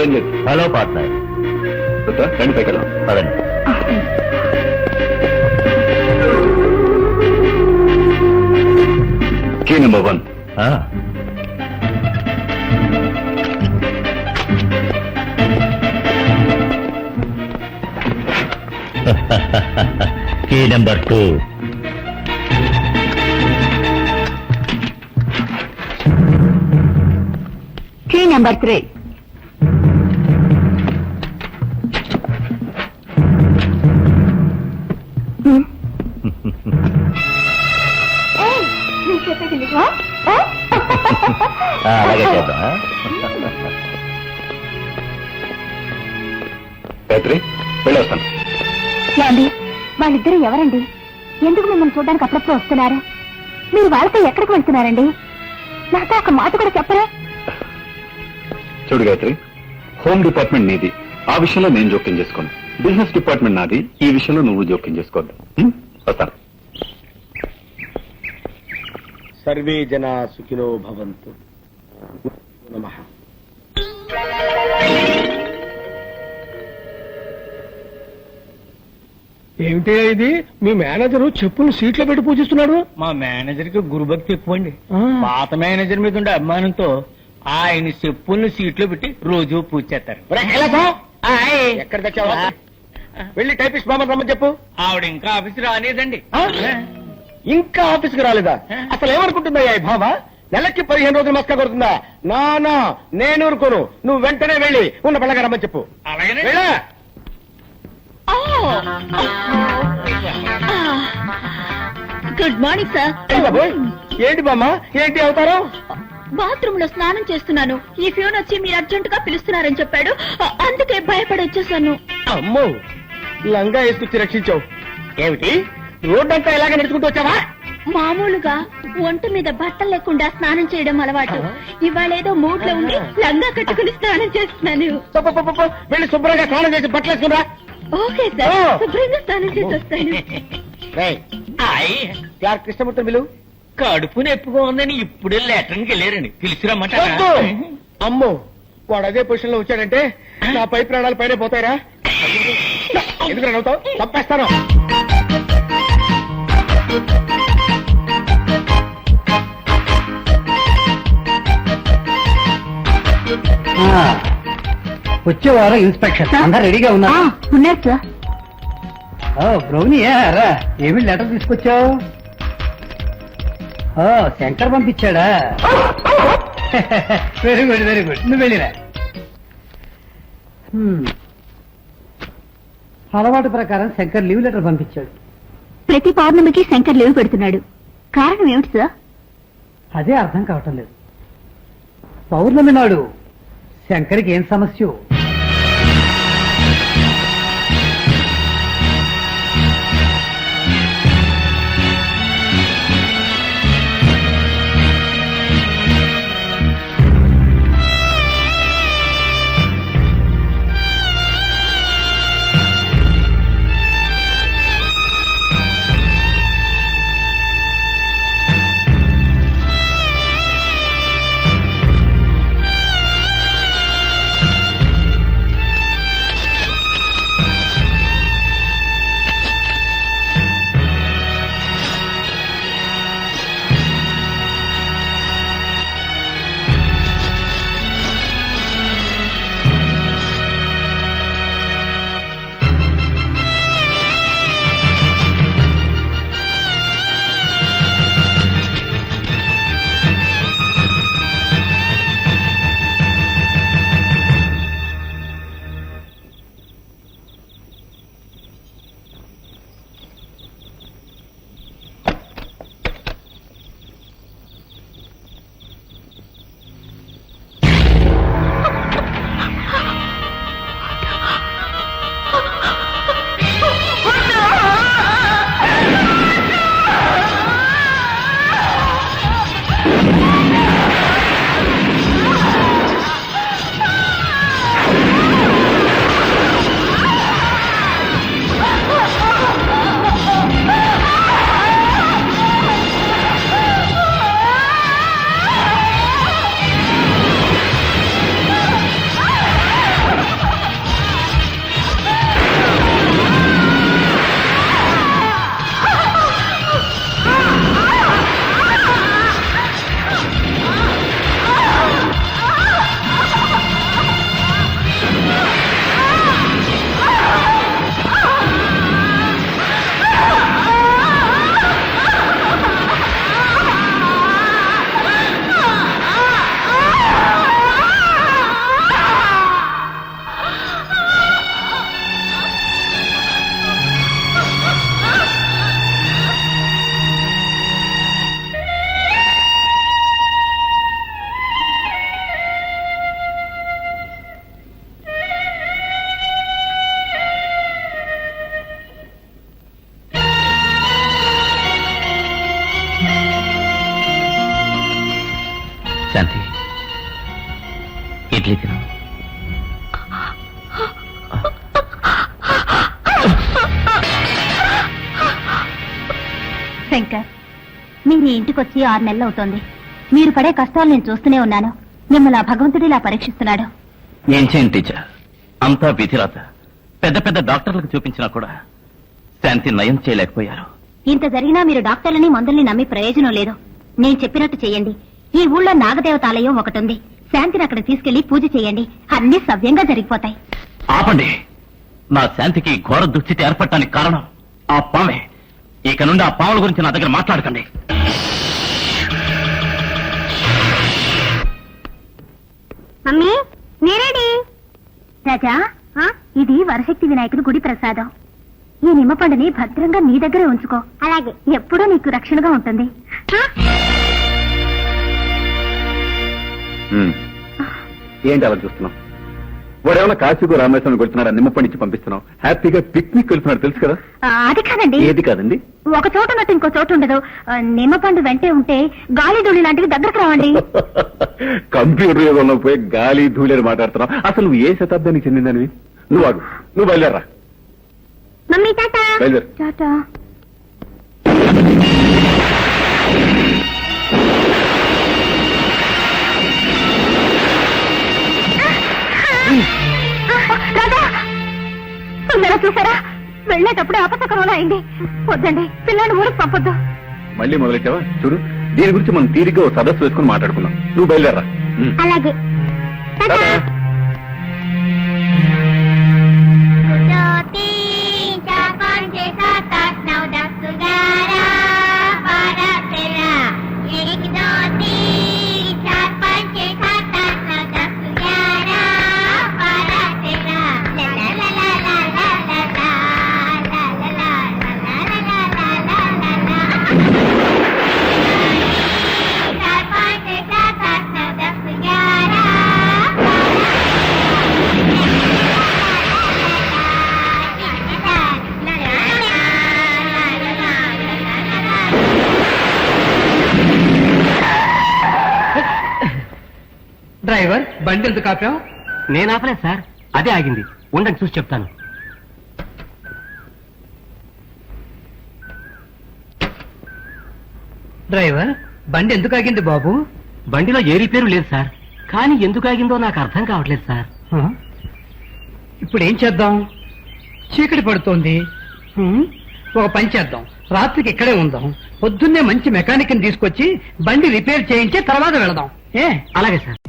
Ranjith. Hello partner. రండి పైకి వెళ్దాం. పదండి. Key number 1. Key number 2. Key number 3. అలాగే చేద్దాం. గాయత్రి వెళ్ళొస్తాను. ఏమండి, వాళ్ళిద్దరూ ఎవరండి? ఎందుకు మిమ్మల్ని చూడడానికి అప్పుడప్పుడు వస్తున్నారు? మీరు వాళ్ళతో ఎక్కడికి వెళ్తున్నారండి? నాతో ఒక మాట కూడా చెప్పరా? చూడు గాయత్రి, హోమ్ డిపార్ట్మెంట్ నీది, ఆ విషయంలో నేను జోక్యం చేసుకోను. బిజినెస్ డిపార్ట్మెంట్ నాది, ఈ విషయంలో నువ్వు జోక్యం చేసుకోవద్దు. వస్తాను. సర్వే జనా సుఖినో భవంతు. నమః. ఏమిటి ఇది? మీ మేనేజరు చెప్పులు సీట్లో పెట్టి పూజిస్తున్నాడు. మా మేనేజర్ కి గురుభక్తి ఎక్కువ అండి. పాత మేనేజర్ మీద ఉండే అభిమానంతో ఆయన చెప్పుల్ని సీట్లో పెట్టి రోజు పూజ చేస్తారు. ఎక్కడ తెచ్చావా? వెళ్ళి టైపిస్ట్ బామ్మని రమ్మని చెప్పు. ఆవిడ ఇంకా ఆఫీస్ రాలేదండి. ఇంకా ఆఫీస్కి రాలేదా? అసలు ఏమనుకుంటుందా ఈ భామ? నెలకి 15 రోజులు మస్కా కొడుతుందా? నానా నేను ఊరుకోను. నువ్వు వెంటనే వెళ్ళి ఉన్న పిల్లగా రమ్మని చెప్పు. అలాగే వెళ్ళా. Good morning sir. బాబోయ్, ఏంటి బామ్మ, ఏంటి అవుతారు? బాత్రూమ్ లో స్నానం చేస్తున్నాను. ఈ ఫ్యూన్ వచ్చి మీరు అర్జెంట్ గా పిలుస్తున్నారని చెప్పాడు, అందుకే భయపడి వచ్చేసాను. అమ్మో, లంగా వేసుకొచ్చి రక్షించావు. ఏమిటి రోడ్డంతా ఇలాగే నడుచుకుంటూ వచ్చావా? మామూలుగా ఒంటి మీద బట్టలు లేకుండా స్నానం చేయడం అలవాటు. ఇవాళేదో మూడ్ లో ఉండి లంగా కట్టుకుని స్నానం చేస్తున్నాను. వెళ్ళి శుభ్రంగా స్నానం చేసి బట్టలు వేసుకురా. ఓకే సార్, శుభ్రంగా స్నానం చేసి వస్తాను. క్లార్క్ కృష్ణమూర్తి బిలు. కడుపు నొప్పిగా ఉందని ఇప్పుడే లెటర్కి వెళ్ళారండి. పిలిచిరమ్మాట. అమ్మో, వాడు అదే పొజిషన్ లో వచ్చాడంటే నా పై ప్రాణాలు పైన పోతాయరా? ఎందుకు నవ్వుతావు? తప్పేస్తాను. వచ్చే వారం ఇన్స్పెక్షన్ అందరు రెడీగా ఉన్నారు. ఉన్నారు సార్. బ్రౌనీ రా, ఏమి లెటర్ తీసుకొచ్చావు? శంకర్ పంపించాడా? Very good very good. నువ్వు వెళ్ళిరా. అలవాటు ప్రకారం శంకర్ లీవ్ లెటర్ పంపించాడు. ప్రతి పౌర్ణమికి శంకర్ లీవ్ పెడుతున్నాడు. కారణం ఏమిటి సార్? అదే అర్థం కావటం లేదు. పౌర్ణమి నాడు శంకర్కి ఏం సమస్య? శాంతి ఇడ్లీ తిను. శంకర్, మీరు ఈ ఇంటికి వచ్చి 6 నెలలు అవుతోంది. మీరు పడే కష్టాలు నేను చూస్తూనే ఉన్నాను. మిమ్మల్ని ఆ భగవంతుడు ఇలా పరీక్షిస్తున్నాడు. ఏం చేయండి టీచర్, అంతా విధిరాత. పెద్ద పెద్ద డాక్టర్లకు చూపించినా కూడా శాంతి నయం చేయలేకపోయారు. ఇంత జరిగినా మీరు డాక్టర్లని మందుల్ని నమ్మి ప్రయోజనం లేదు. నేను చెప్పినట్టు చేయండి. ఈ ఊళ్ళో నాగదేవతాలయం ఒకటి ఉంది. శాంతిని అక్కడ తీసుకెళ్లి పూజ చేయండి. అన్ని సవ్యంగా జరిగిపోతాయి. ఆపండి. నా శాంతికి ఘోర దుస్థితి ఏర్పడటానికి కారణం ఆ పామే. ఇక నుండి ఆ పాముల గురించి నా దగ్గర మాట్లాడకండి. మమ్మీ, నేరేడి రాజా, ఇది వరశక్తి వినాయకుడి గుడి ప్రసాదం. ఈ నిమ్మపండుని భద్రంగా నీ దగ్గరే ఉంచుకో. అలాగే, ఎప్పుడూ నీకు రక్షణగా ఉంటుంది. ఏంటి అలా చూస్తున్నావు? వాడేమన్నా కాశీకు రామేశ్వరం కొడుతున్నాడు, నిమ్మపండిచ్చి పంపిస్తున్నావు. హ్యాపీగా పిక్నిక్ వెళ్తున్నాడు, తెలుసు కదా. అది కాదండి. ఏది కాదండి? ఒక చోట ఉన్నట్టు ఇంకో చోటు ఉండదు. నిమ్మపండు వెంటే ఉంటే గాలి ధూళి లాంటివి దగ్గరకు రావండి. కంప్యూటర్ యుగంలో పోయి గాలి ధూళిని మాట్లాడుతున్నావు. అసలు నువ్వు ఏ శతాబ్దానికి చెందిందనివి? నువ్వు ఆగు, నువ్వు బయలుదేరా. Mummy tata. బయలుదేరు. టాటా. రాజా, సుందర చూసారా? వెళ్ళేటప్పుడు అపశకరంలో అయింది. వద్దండి, పిల్లాన్ని ఊరికి పంపొద్దు. మళ్ళీ మొదలెట్టావా? చూడు, దీని గురించి మనం తీరిగ్గా ఓ సదస్సు వేసుకుని మాట్లాడుకుందాం. నువ్వు బయలుదేరా. అలాగే. టాటా. డ్రైవర్, బండి ఎందుకు ఆపావు? నేను ఆపలేదు సార్, అదే ఆగింది. ఉండండి చూసి చెప్తాను. డ్రైవర్, బండి ఎందుకు ఆగింది బాబు? బండిలో ఏ రిపేరు లేదు సార్, కానీ ఎందుకు ఆగిందో నాకు అర్థం కావట్లేదు సార్. ఇప్పుడు ఏం చేద్దాం? చీకటి పడుతోంది. ఒక పని చేద్దాం, రాత్రికి ఇక్కడే ఉందాం. పొద్దున్నే మంచి మెకానిక్ ని తీసుకొచ్చి బండి రిపేర్ చేయించి తర్వాత వెళదాం. అలాగే సార్.